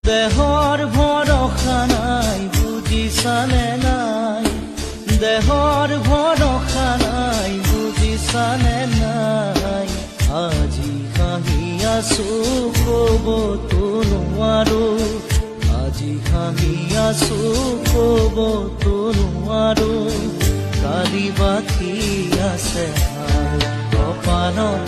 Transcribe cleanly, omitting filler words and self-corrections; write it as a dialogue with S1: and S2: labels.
S1: দেহৰ ভৰসা নাই বুজিছানে নাই, দেহৰ ভৰসা নাই বুজিছানে নাই। আজি হাঁহি আছো ক'বতো নোৱাৰো, আজি হাঁহি আছো ক'বতো নোৱাৰো। কালি বাকী আছে কপালত